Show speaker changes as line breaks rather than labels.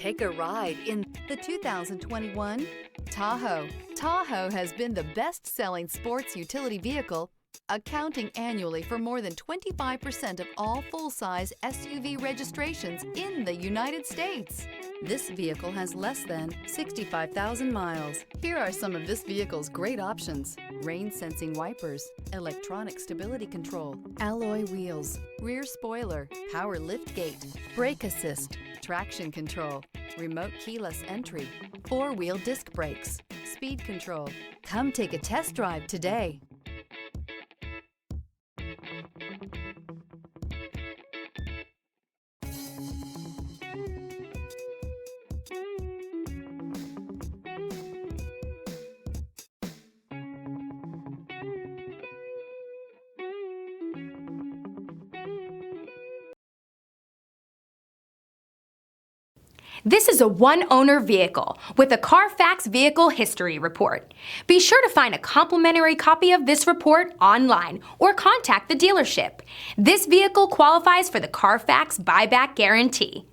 Take a ride in the 2021 Tahoe. Tahoe has been the best-selling sports utility vehicle, accounting annually for more than 25% of all full-size SUV registrations in the United States. This vehicle has less than 65,000 miles. Here are some of this vehicle's great options: rain-sensing wipers, electronic stability control, alloy wheels, rear spoiler, power liftgate, brake assist, traction control, remote keyless entry, four-wheel disc brakes, speed control. Come take a test drive today.
This is a one-owner vehicle with a Carfax Vehicle History Report. Be sure to find a complimentary copy of this report online or contact the dealership. This vehicle qualifies for the Carfax Buyback Guarantee.